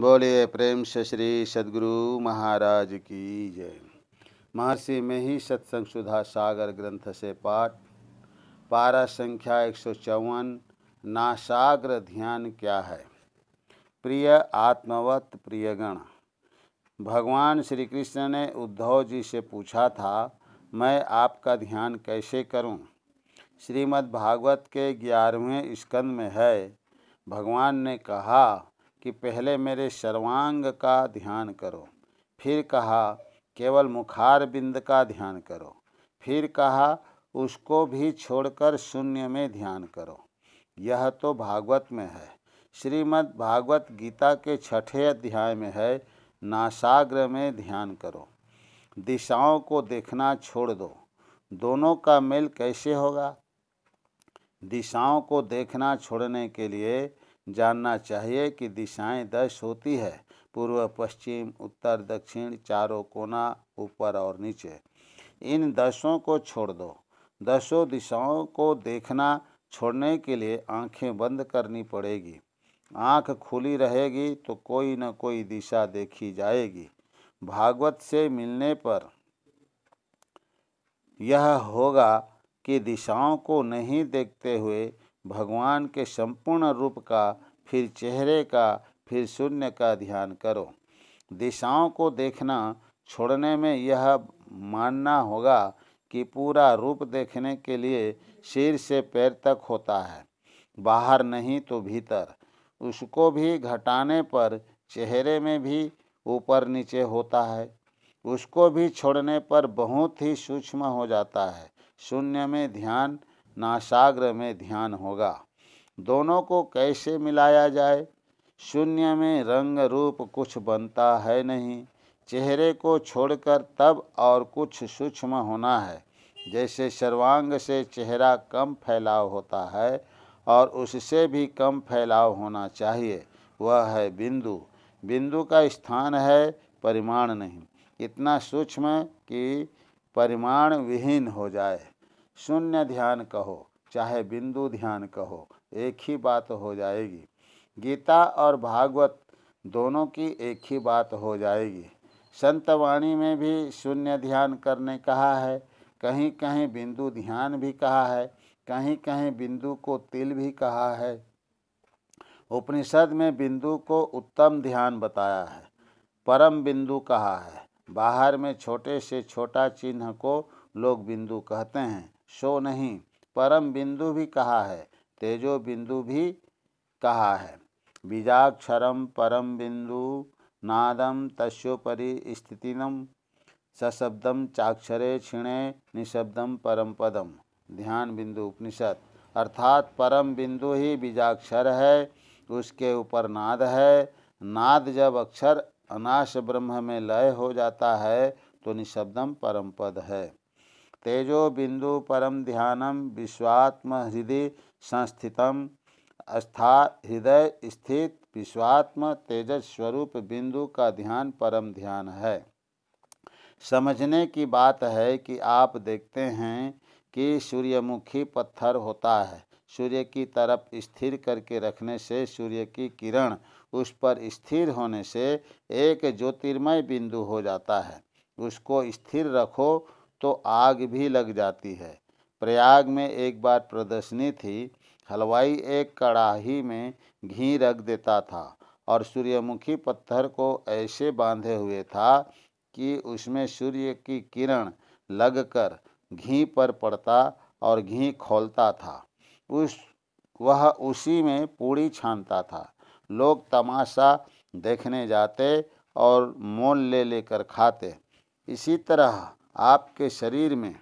बोलिए प्रेम से श्री सद्गुरु महाराज की जय। महर्षि में ही सत्संग सुधा सागर ग्रंथ से पाठ। पारा संख्या 154। नासाग्र ध्यान क्या है। प्रिय आत्मवत प्रियगण, भगवान श्री कृष्ण ने उद्धव जी से पूछा था, मैं आपका ध्यान कैसे करूं। श्रीमद् भागवत के 11वें स्कंद में है। भगवान ने कहा कि पहले मेरे सर्वांग का ध्यान करो, फिर कहा केवल मुखार बिंद का ध्यान करो, फिर कहा उसको भी छोड़कर शून्य में ध्यान करो। यह तो भागवत में है। श्रीमद् भागवत गीता के 6ठे अध्याय में है, नासाग्र में ध्यान करो। दिशाओं को देखना छोड़ दो। दोनों का मेल कैसे होगा। दिशाओं को देखना छोड़ने के लिए जानना चाहिए कि दिशाएं 10 होती है, पूर्व पश्चिम उत्तर दक्षिण, चारों कोना, ऊपर और नीचे। इन 10 को छोड़ दो। 10 दिशाओं को देखना छोड़ने के लिए आंखें बंद करनी पड़ेगी। आंख खुली रहेगी तो कोई न कोई दिशा देखी जाएगी। भागवत से मिलने पर यह होगा कि दिशाओं को नहीं देखते हुए भगवान के संपूर्ण रूप का, फिर चेहरे का, फिर शून्य का ध्यान करो। दिशाओं को देखना छोड़ने में यह मानना होगा कि पूरा रूप देखने के लिए सिर से पैर तक होता है, बाहर नहीं तो भीतर। उसको भी घटाने पर चेहरे में भी ऊपर नीचे होता है। उसको भी छोड़ने पर बहुत ही सूक्ष्म हो जाता है। शून्य में ध्यान, नासाग्र में ध्यान होगा। दोनों को कैसे मिलाया जाए। शून्य में रंग रूप कुछ बनता है नहीं। चेहरे को छोड़कर तब और कुछ सूक्ष्म होना है। जैसे सर्वांग से चेहरा कम फैलाव होता है और उससे भी कम फैलाव होना चाहिए, वह है बिंदु। बिंदु का स्थान है, परिमाण नहीं। इतना सूक्ष्म कि परिमाण विहीन हो जाए। शून्य ध्यान कहो चाहे बिंदु ध्यान कहो, एक ही बात हो जाएगी। गीता और भागवत दोनों की एक ही बात हो जाएगी। संतवाणी में भी शून्य ध्यान करने कहा है, कहीं कहीं बिंदु ध्यान भी कहा है, कहीं कहीं बिंदु को तिल भी कहा है। उपनिषद में बिंदु को उत्तम ध्यान बताया है, परम बिंदु कहा है। बाहर में छोटे से छोटा चिन्ह को लोग बिंदु कहते हैं, सो नहीं। परम बिंदु भी कहा है, तेजो बिंदु भी कहा है। बीजाक्षरम परम बिंदु नादम तस्योपरि स्थितिनम सशब्दम चाक्षरे क्षिणे निशब्दम परम पदम। ध्यान बिंदु उपनिषद। अर्थात परम बिंदु ही बीजाक्षर है, उसके ऊपर नाद है। नाद जब अक्षर अनाश ब्रह्म में लय हो जाता है तो निशब्दम परम पद है। तेजो बिंदु परम ध्यानम विश्वात्म हृदय संस्थितम। हृदय स्थित विश्वात्म तेजस स्वरूप बिंदु का ध्यान परम ध्यान है। समझने की बात है कि आप देखते हैं कि सूर्यमुखी पत्थर होता है। सूर्य की तरफ स्थिर करके रखने से सूर्य की किरण उस पर स्थिर होने से एक ज्योतिर्मय बिंदु हो जाता है। उसको स्थिर रखो तो आग भी लग जाती है। प्रयाग में एक बार प्रदर्शनी थी। हलवाई एक कड़ाही में घी रख देता था और सूर्यमुखी पत्थर को ऐसे बांधे हुए था कि उसमें सूर्य की किरण लगकर घी पर पड़ता और घी खौलता था। वह उसी में पूड़ी छानता था। लोग तमाशा देखने जाते और मोल ले लेकर खाते। इसी तरह आपके शरीर में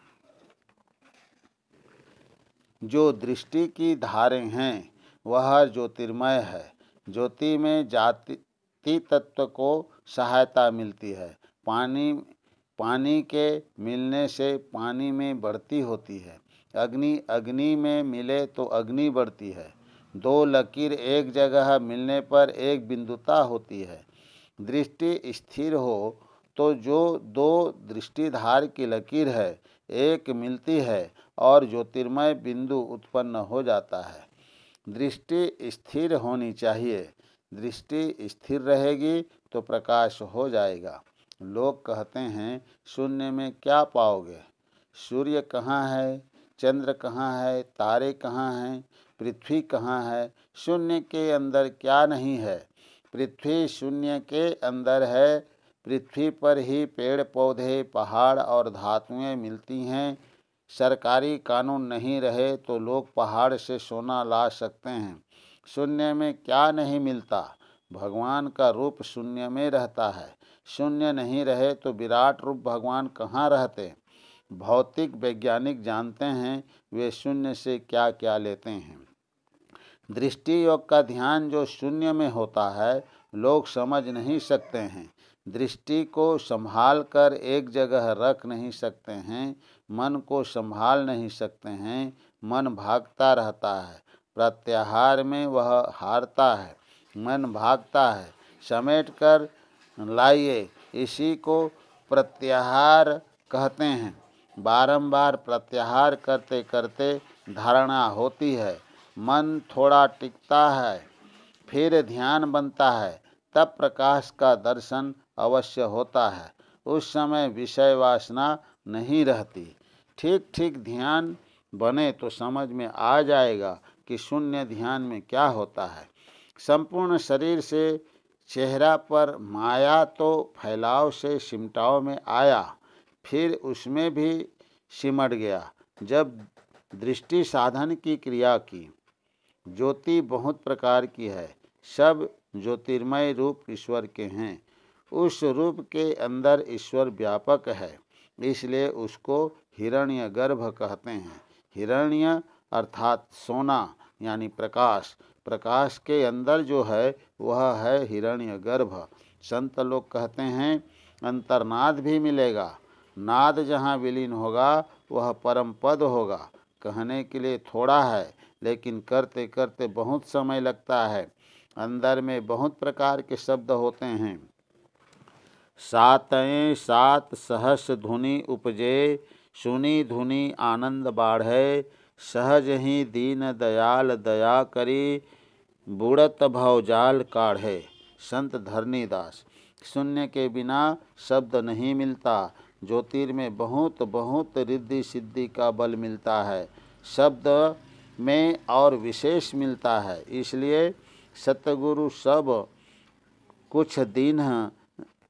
जो दृष्टि की धारें हैं वह ज्योतिर्मय है। ज्योति में जाति तत्व को सहायता मिलती है। पानी के मिलने से पानी में बढ़ती होती है। अग्नि में मिले तो अग्नि बढ़ती है। दो लकीर एक जगह मिलने पर एक बिंदुता होती है। दृष्टि स्थिर हो तो जो दो दृष्टिधार की लकीर है एक मिलती है और ज्योतिर्मय बिंदु उत्पन्न हो जाता है। दृष्टि स्थिर होनी चाहिए। दृष्टि स्थिर रहेगी तो प्रकाश हो जाएगा। लोग कहते हैं शून्य में क्या पाओगे? सूर्य कहाँ है? चंद्र कहाँ है? तारे कहाँ हैं? पृथ्वी कहाँ है? शून्य के अंदर क्या नहीं है? पृथ्वी शून्य के अंदर है। पृथ्वी पर ही पेड़ पौधे, पहाड़ और धातुएं मिलती हैं। सरकारी कानून नहीं रहे तो लोग पहाड़ से सोना ला सकते हैं। शून्य में क्या नहीं मिलता? भगवान का रूप शून्य में रहता है। शून्य नहीं रहे तो विराट रूप भगवान कहाँ रहते? भौतिक वैज्ञानिक जानते हैं वे शून्य से क्या क्या लेते हैं। दृष्टि योग का ध्यान जो शून्य में होता है लोग समझ नहीं सकते हैं। दृष्टि को संभाल कर एक जगह रख नहीं सकते हैं। मन को संभाल नहीं सकते हैं। मन भागता रहता है। प्रत्याहार में वह हारता है। मन भागता है। समेट कर लाइए, इसी को प्रत्याहार कहते हैं। बारंबार प्रत्याहार करते करते धारणा होती है। मन थोड़ा टिकता है, फिर ध्यान बनता है, तब प्रकाश का दर्शन अवश्य होता है। उस समय विषय वासना नहीं रहती। ठीक ठीक ध्यान बने तो समझ में आ जाएगा कि शून्य ध्यान में क्या होता है। संपूर्ण शरीर से चेहरा पर माया तो फैलाव से सिमटाव में आया, फिर उसमें भी सिमट गया। जब दृष्टि साधन की क्रिया की। ज्योति बहुत प्रकार की है, सब ज्योतिर्मय रूप ईश्वर के हैं। उस रूप के अंदर ईश्वर व्यापक है, इसलिए उसको हिरण्यगर्भ कहते हैं। हिरण्य अर्थात सोना यानी प्रकाश। प्रकाश के अंदर जो है वह है हिरण्यगर्भ। संत लोग कहते हैं अंतर्नाद भी मिलेगा। नाद जहाँ विलीन होगा वह परम पद होगा। कहने के लिए थोड़ा है, लेकिन करते करते बहुत समय लगता है। अंदर में बहुत प्रकार के शब्द होते हैं। सातएं सात सहस धुनि उपजे, सुनी धुनि आनंद बाढ़े। सहज ही दीन दयाल दया करी, बुड़त भवजाल काढ़े। संत धरणीदास। शून्य के बिना शब्द नहीं मिलता। ज्योतिर्मय बहुत बहुत रिद्धि सिद्धि का बल मिलता है, शब्द में और विशेष मिलता है। इसलिए सतगुरु सब कुछ दीन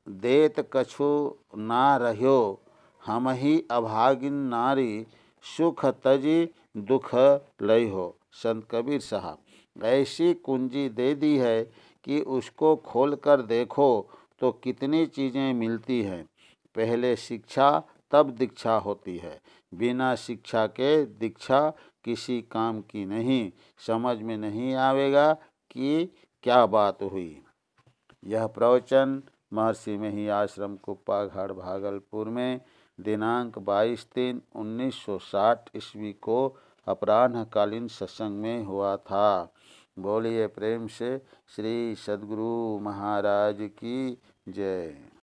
देत कछु ना रह्यो, हम ही अभागिन नारी सुख तजी दुख लय हो। संत कबीर साहब। ऐसी कुंजी दे दी है कि उसको खोलकर देखो तो कितनी चीज़ें मिलती हैं। पहले शिक्षा तब दीक्षा होती है। बिना शिक्षा के दीक्षा किसी काम की नहीं। समझ में नहीं आवेगा कि क्या बात हुई। यह प्रवचन महर्षि मेही आश्रम कुप्पा घाट भागलपुर में दिनांक 22/3/1960 ईस्वी को अपराह्नकालीन सत्संग में हुआ था। बोलिए प्रेम से श्री सद्गुरु महाराज की जय।